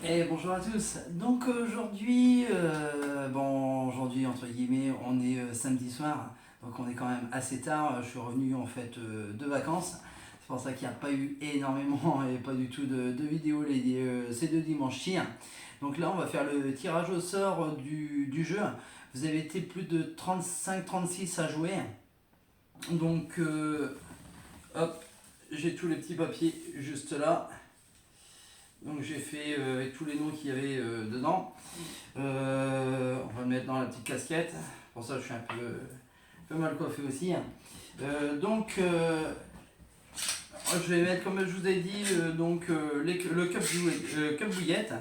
Et bonjour à tous. Donc aujourd'hui, aujourd'hui entre guillemets, on est samedi soir, donc on est quand même assez tard. Je suis revenu en fait de vacances. C'est pour ça qu'il n'y a pas eu énormément et pas du tout de vidéos ces deux dimanches-ci. Donc là, on va faire le tirage au sort du jeu. Vous avez été plus de 35-36 à jouer. Donc hop, j'ai tous les petits papiers juste là. Donc j'ai fait avec tous les noms qu'il y avait dedans. On va le mettre dans la petite casquette. Pour ça je suis un peu mal coiffé aussi. Je vais mettre comme je vous ai dit le cup bouillette.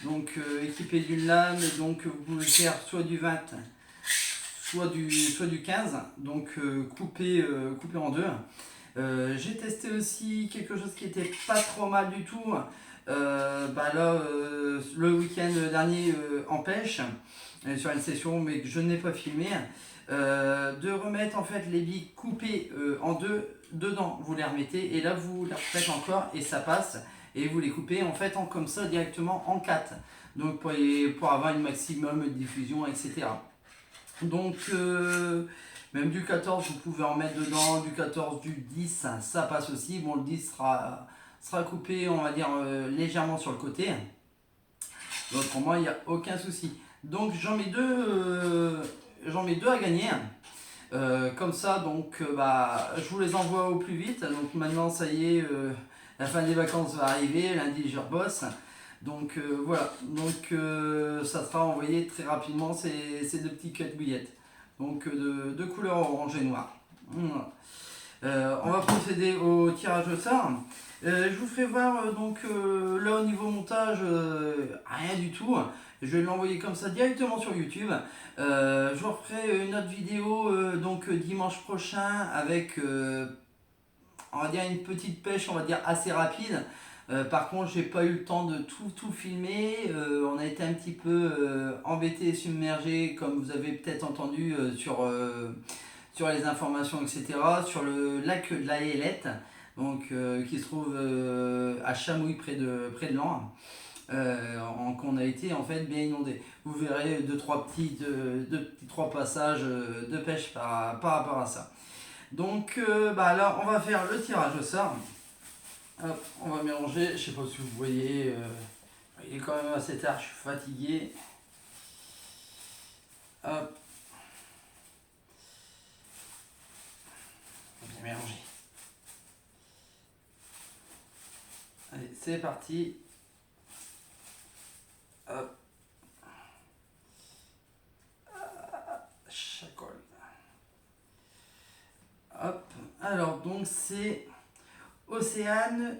Donc équipé d'une lame. Donc vous pouvez faire soit du 20, soit du 15. Donc coupé en deux. J'ai testé aussi quelque chose qui était pas trop mal du tout. Le week-end dernier en pêche, sur une session mais que je n'ai pas filmé, de remettre en fait les billes coupées en deux dedans. Vous les remettez et là vous les refaites encore et ça passe. Et vous les coupez en fait comme ça directement en 4. Donc pour avoir une maximum de diffusion, etc. Donc même du 14 vous pouvez en mettre dedans, du 14, du 10 ça passe aussi. Bon, le 10 sera coupé on va dire légèrement sur le côté. Donc pour moi il n'y a aucun souci. Donc j'en mets deux à gagner. Comme ça je vous les envoie au plus vite. Donc maintenant ça y est, la fin des vacances va arriver, lundi je rebosse. Donc voilà, ça sera envoyé très rapidement ces deux petits cuts bouillettes. Donc de couleur orange et noir. Voilà. On va procéder au tirage au sort. Je vous ferai voir là au niveau montage, rien du tout. Je vais l'envoyer comme ça directement sur YouTube. Je vous referai une autre vidéo dimanche prochain avec on va dire une petite pêche, on va dire assez rapide. Par contre, j'ai pas eu le temps de tout filmer. On a été un petit peu embêté et submergé, comme vous avez peut-être entendu sur les informations, etc. Sur le lac de la Hélette, qui se trouve à Chamouille près de Lens. Qu'on a été en fait bien inondé. Vous verrez trois passages de pêche par rapport à ça. Donc là, on va faire le tirage au sort. Hop, on va mélanger. Je sais pas si vous voyez, il est quand même assez tard, je suis fatigué. Hop, on va bien mélanger. Allez, c'est parti. Hop, chacole. Hop, alors donc c'est Océane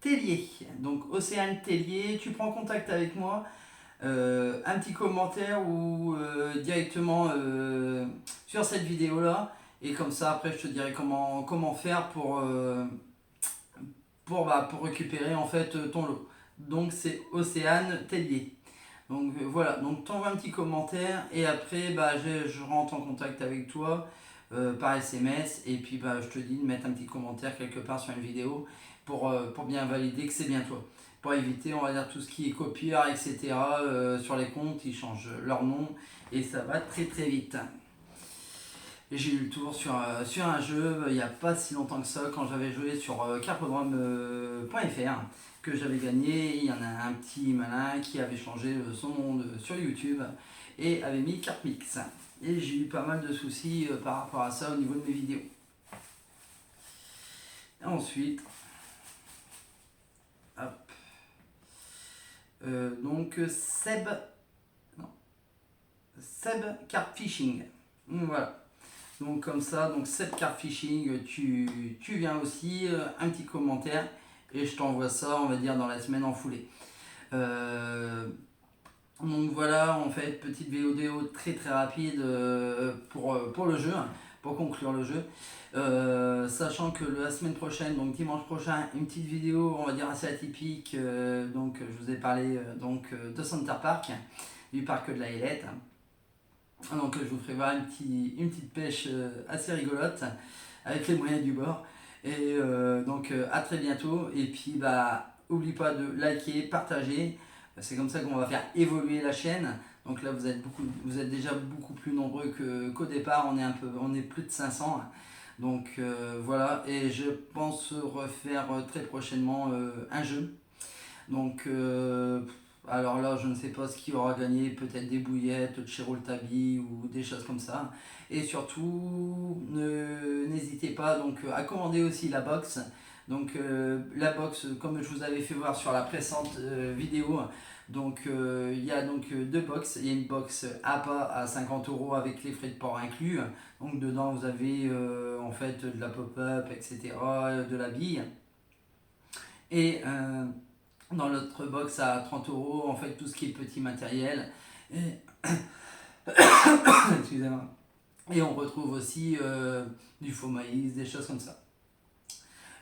Tellier. Donc Océane Tellier, tu prends contact avec moi. Un petit commentaire ou directement sur cette vidéo là, et comme ça après je te dirai comment faire pour récupérer en fait ton lot. Donc c'est Océane Tellier. Donc voilà, donc t'envoies un petit commentaire et après je rentre en contact avec toi par SMS, et puis je te dis de mettre un petit commentaire quelque part sur une vidéo pour bien valider que c'est bien toi. Pour éviter, on va dire, tout ce qui est copieur, etc. Sur les comptes, ils changent leur nom et ça va très très vite. Et j'ai eu le tour sur un jeu il n'y a pas si longtemps que ça, quand j'avais joué sur carpodrome.fr, que j'avais gagné. Il y en a un petit malin qui avait changé son nom sur YouTube et avait mis Carpmix. Et j'ai eu pas mal de soucis par rapport à ça au niveau de mes vidéos. Et ensuite, hop, Seb, non, Seb Carp Fishing. Voilà. Donc comme ça, donc Seb Carp Fishing, tu viens aussi, un petit commentaire et je t'envoie ça, on va dire, dans la semaine en foulée. Donc voilà, en fait, petite vidéo très très rapide pour le jeu, pour conclure le jeu. Sachant que la semaine prochaine, donc dimanche prochain, une petite vidéo, on va dire assez atypique. Je vous ai parlé de Center Park, du parc de la Hélette. Donc je vous ferai voir une petite pêche assez rigolote avec les moyens du bord. Et à très bientôt. Et puis oublie pas de liker, partager C'est comme ça qu'on va faire évoluer la chaîne. Donc là, vous êtes déjà beaucoup plus nombreux qu'au départ. On est plus de 500. Donc voilà, et je pense refaire très prochainement un jeu. Donc alors là, je ne sais pas ce qui aura gagné, peut-être des bouillettes de chez Rouletabille ou des choses comme ça. Et surtout, n'hésitez pas donc à commander aussi la box. Donc la box, comme je vous avais fait voir sur la précédente vidéo, donc il y a donc deux box. Il y a une box APA à 50 € avec les frais de port inclus. Donc dedans vous avez en fait de la pop-up, etc., de la bille. Et dans l'autre box à 30 € en fait tout ce qui est petit matériel. Et excusez-moi. Et on retrouve aussi du faux maïs, des choses comme ça.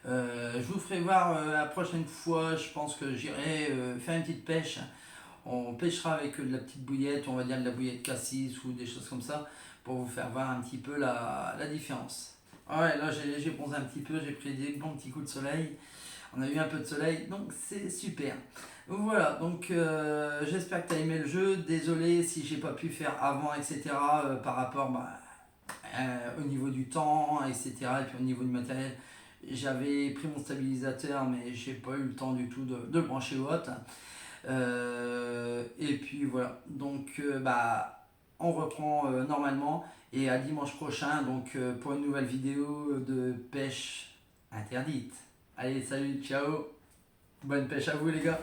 Je vous ferai voir la prochaine fois, je pense que j'irai faire une petite pêche. On pêchera avec de la petite bouillette, on va dire de la bouillette cassis ou des choses comme ça, pour vous faire voir un petit peu la différence. Ouais, là j'ai bronzé un petit peu, j'ai pris des bons petits coups de soleil. On a eu un peu de soleil, donc c'est super. Voilà, donc j'espère que tu as aimé le jeu. Désolé si j'ai pas pu faire avant, etc. Par rapport au niveau du temps, etc. Et puis au niveau du matériel. J'avais pris mon stabilisateur, mais j'ai pas eu le temps du tout de le brancher au hot. Et puis voilà, donc on reprend normalement. Et à dimanche prochain, donc pour une nouvelle vidéo de pêche interdite. Allez, salut, ciao. Bonne pêche à vous les gars.